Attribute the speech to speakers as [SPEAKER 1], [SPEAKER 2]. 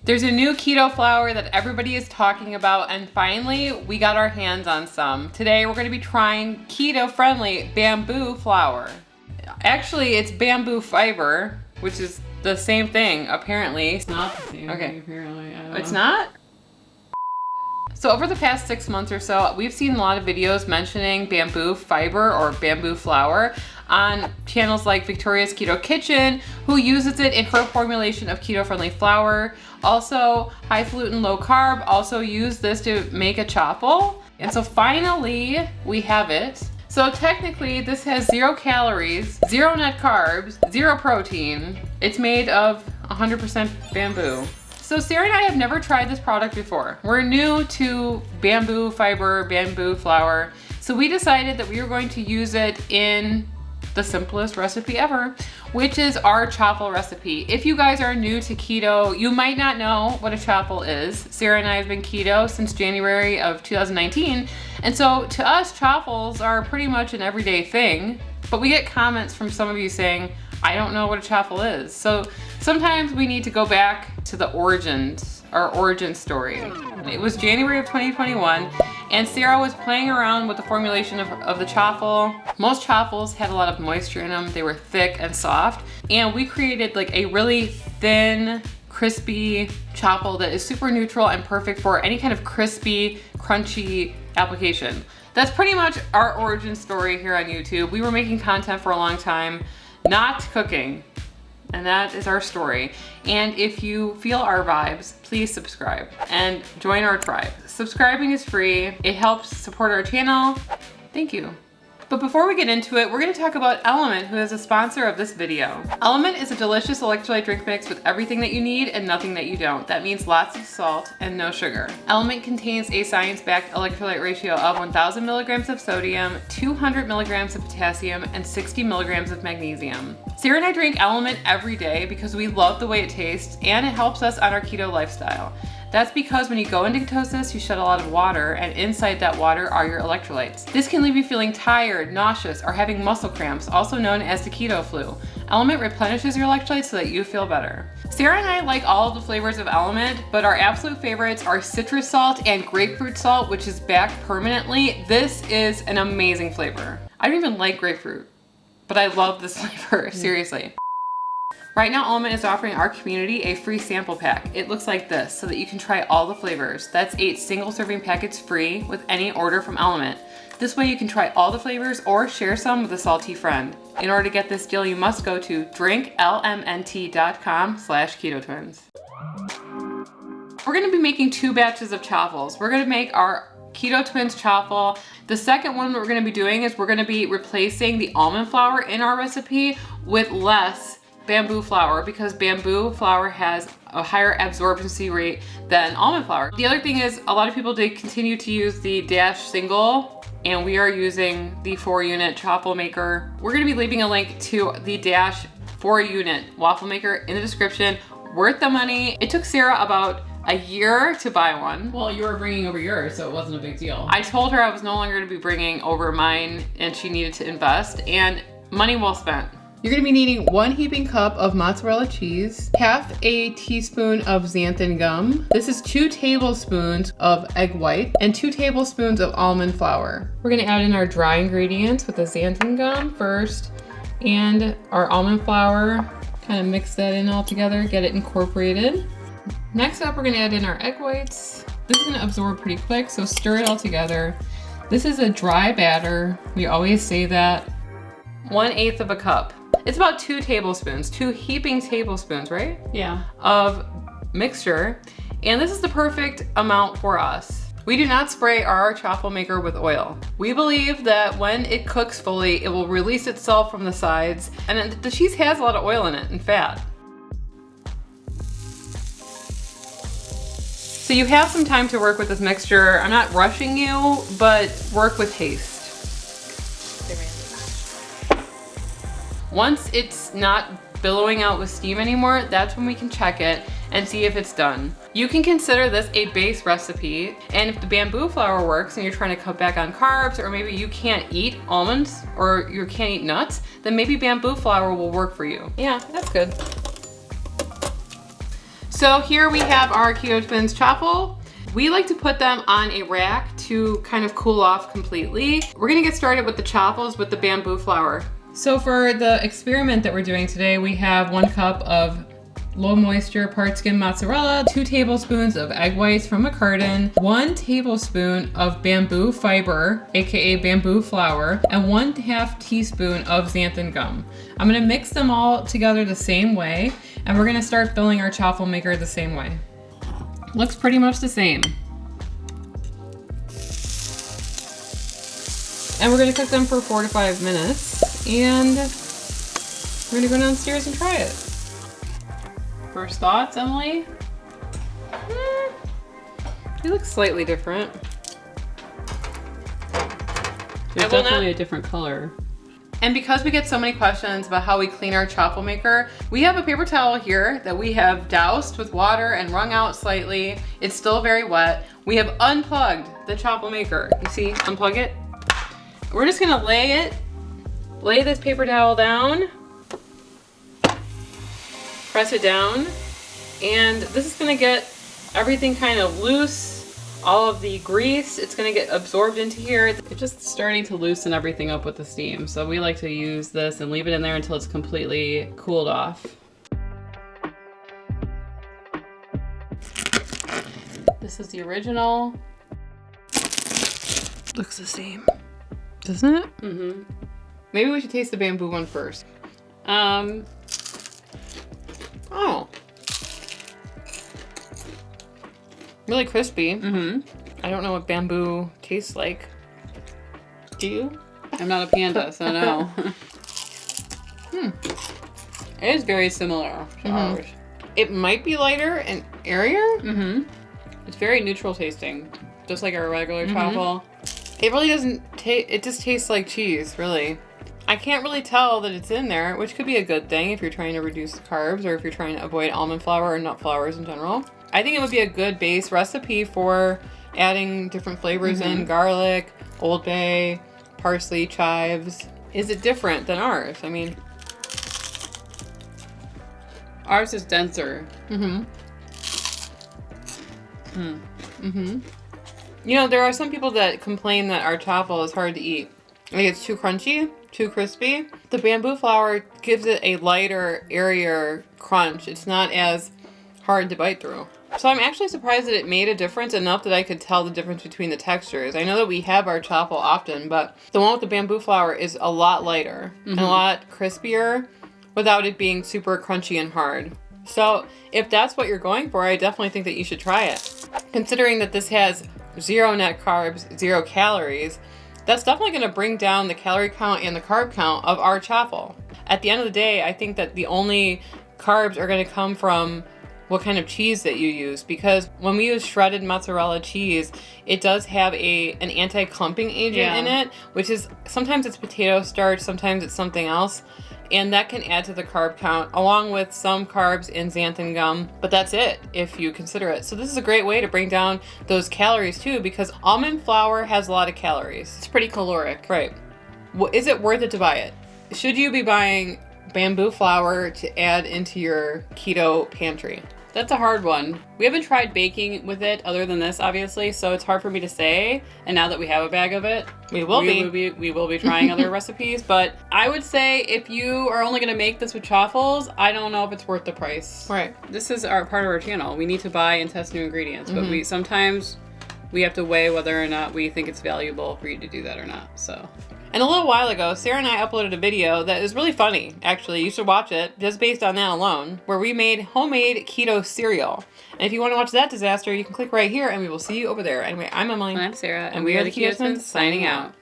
[SPEAKER 1] There's a new keto flour that everybody is talking about, and finally we got our hands on some. Today we're going to be trying keto-friendly bamboo flour. Actually, it's bamboo fiber, which is the same thing, apparently.
[SPEAKER 2] It's not the same thing, apparently.
[SPEAKER 1] It's not? So over the past 6 months or so, we've seen a lot of videos mentioning bamboo fiber or bamboo flour on channels like Victoria's Keto Kitchen, who uses it in her formulation of keto-friendly flour. Also, Highfalutin Low Carb also use this to make a chaffle. And so finally, we have it. So technically, this has 0 calories, 0 net carbs, 0 protein. It's made of 100% bamboo. So Sarah and I have never tried this product before. We're new to bamboo fiber, bamboo flour. So we decided that we were going to use it in the simplest recipe ever, which is our chaffle recipe. If you guys are new to keto, you might not know what a chaffle is. Sarah and I have been keto since January of 2019. And so to us, chaffles are pretty much an everyday thing, but we get comments from some of you saying, I don't know what a chaffle is. So sometimes we need to go back to the origins, our origin story. It was January of 2021, and Sarah was playing around with the formulation of the chaffle. Most chaffles had a lot of moisture in them. They were thick and soft, and we created like a really thin, crispy chaffle that is super neutral and perfect for any kind of crispy, crunchy application. That's pretty much our origin story here on YouTube. We were making content for a long time, not cooking. And that is our story. And if you feel our vibes, please subscribe and join our tribe. Subscribing is free. It helps support our channel. Thank you. But before we get into it, we're going to talk about Element, who is a sponsor of this video. Element is a delicious electrolyte drink mix with everything that you need and nothing that you don't. That means lots of salt and no sugar. Element contains a science-backed electrolyte ratio of 1,000 milligrams of sodium, 200 milligrams of potassium, and 60 milligrams of magnesium. Sarah and I drink Element every day because we love the way it tastes and it helps us on our keto lifestyle. That's because when you go into ketosis, you shed a lot of water, and inside that water are your electrolytes. This can leave you feeling tired, nauseous, or having muscle cramps, also known as the keto flu. Element replenishes your electrolytes so that you feel better. Sarah and I like all of the flavors of Element, but our absolute favorites are citrus salt and grapefruit salt, which is back permanently. This is an amazing flavor. I don't even like grapefruit, but I love this flavor, seriously. Right now, Element is offering our community a free sample pack. It looks like this, so that you can try all the flavors. That's 8 single serving packets free with any order from Element. This way you can try all the flavors or share some with a salty friend. In order to get this deal, you must go to drinklmnt.com/ketotwins. We're gonna be making 2 batches of chaffles. We're gonna make our Keto Twins chaffle. The second one we're gonna be doing is we're gonna be replacing the almond flour in our recipe with less bamboo flour, because bamboo flour has a higher absorbency rate than almond flour. The other thing is a lot of people did continue to use the Dash single, and we are using the 4-unit chaffle maker. We're gonna be leaving a link to the Dash 4-unit waffle maker in the description. Worth the money. It took Sarah about a year to buy one.
[SPEAKER 2] Well, you were bringing over yours, so it wasn't a big deal.
[SPEAKER 1] I told her I was no longer gonna be bringing over mine, and she needed to invest, and money well spent. You're gonna be needing 1 heaping cup of mozzarella cheese, half a teaspoon of xanthan gum. This is 2 tablespoons of egg white and 2 tablespoons of almond flour. We're gonna add in our dry ingredients with the xanthan gum first and our almond flour. Kind of mix that in all together, get it incorporated. Next up, we're gonna add in our egg whites. This is gonna absorb pretty quick, so stir it all together. This is a dry batter. We always say that. 1/8 of a cup. It's about 2 tablespoons, 2 heaping tablespoons, right?
[SPEAKER 2] Yeah.
[SPEAKER 1] Of mixture. And this is the perfect amount for us. We do not spray our chaffle maker with oil. We believe that when it cooks fully, it will release itself from the sides. And the cheese has a lot of oil in it and fat. So you have some time to work with this mixture. I'm not rushing you, but work with haste. Once it's not billowing out with steam anymore, that's when we can check it and see if it's done. You can consider this a base recipe, and if the bamboo flour works and you're trying to cut back on carbs, or maybe you can't eat almonds or you can't eat nuts, then maybe bamboo flour will work for you. Yeah, that's good. So here we have our Keto Twins chaffle. We like to put them on a rack to kind of cool off completely. We're gonna get started with the chaffles with the bamboo flour. So for the experiment that we're doing today, we have 1 cup of low moisture part skim mozzarella, 2 tablespoons of egg whites from a carton, 1 tablespoon of bamboo fiber, aka bamboo flour, and 1/2 teaspoon of xanthan gum. I'm gonna mix them all together the same way, and we're gonna start filling our chaffle maker the same way. Looks pretty much the same. And we're gonna cook them for 4 to 5 minutes, and we're gonna go downstairs and try it.
[SPEAKER 2] First thoughts, Emily?
[SPEAKER 1] It looks slightly different.
[SPEAKER 2] It's definitely a different color.
[SPEAKER 1] And because we get so many questions about how we clean our chaffle maker, we have a paper towel here that we have doused with water and wrung out slightly. It's still very wet. We have unplugged the chaffle maker. You see, unplug it. We're just gonna lay this paper towel down, press it down, and this is gonna get everything kind of loose, all of the grease, it's gonna get absorbed into here.
[SPEAKER 2] It's just starting to loosen everything up with the steam. So we like to use this and leave it in there until it's completely cooled off. This is the original.
[SPEAKER 1] Looks the same, doesn't it?
[SPEAKER 2] Mm-hmm.
[SPEAKER 1] Maybe we should taste the bamboo one first. Oh. Really crispy.
[SPEAKER 2] Mm-hmm.
[SPEAKER 1] I don't know what bamboo tastes like. Do you?
[SPEAKER 2] I'm not a panda, so no. It is very similar to ours.
[SPEAKER 1] It might be lighter and airier.
[SPEAKER 2] Mm-hmm. It's very neutral tasting, just like our regular chaffle.
[SPEAKER 1] It really doesn't taste, it just tastes like cheese, really. I can't really tell that it's in there, which could be a good thing if you're trying to reduce the carbs or if you're trying to avoid almond flour or nut flours in general. I think it would be a good base recipe for adding different flavors in, garlic, Old Bay, parsley, chives. Is it different than ours? I mean,
[SPEAKER 2] Ours is denser.
[SPEAKER 1] You know, there are some people that complain that our chaffle is hard to eat. Like it's too crunchy, too crispy. The bamboo flour gives it a lighter, airier crunch. It's not as hard to bite through. So I'm actually surprised that it made a difference enough that I could tell the difference between the textures. I know that we have our chaffle often, but the one with the bamboo flour is a lot lighter and a lot crispier without it being super crunchy and hard. So if that's what you're going for, I definitely think that you should try it. Considering that this has 0 net carbs, 0 calories, that's definitely going to bring down the calorie count and the carb count of our chaffle. At the end of the day, I think that the only carbs are going to come from what kind of cheese that you use, because when we use shredded mozzarella cheese, it does have an anti-clumping agent in it, which is sometimes it's potato starch, sometimes it's something else, and that can add to the carb count along with some carbs in xanthan gum, but that's it if you consider it. So this is a great way to bring down those calories too, because almond flour has a lot of calories.
[SPEAKER 2] It's pretty caloric.
[SPEAKER 1] Right. Well, is it worth it to buy it? Should you be buying bamboo flour to add into your keto pantry?
[SPEAKER 2] That's a hard one. We haven't tried baking with it other than this, obviously, so it's hard for me to say. And now that we have a bag of it, we will be trying other recipes. But I would say if you are only going to make this with chaffles, I don't know if it's worth the price.
[SPEAKER 1] Right.
[SPEAKER 2] This is our part of our channel. We need to buy and test new ingredients, but sometimes we have to weigh whether or not we think it's valuable for you to do that or not. So.
[SPEAKER 1] And a little while ago, Sarah and I uploaded a video that is really funny, actually. You should watch it, just based on that alone, where we made homemade keto cereal. And if you want to watch that disaster, you can click right here, and we will see you over there. Anyway, I'm Emily.
[SPEAKER 2] I'm Sarah, and we are the Keto Twins, signing out.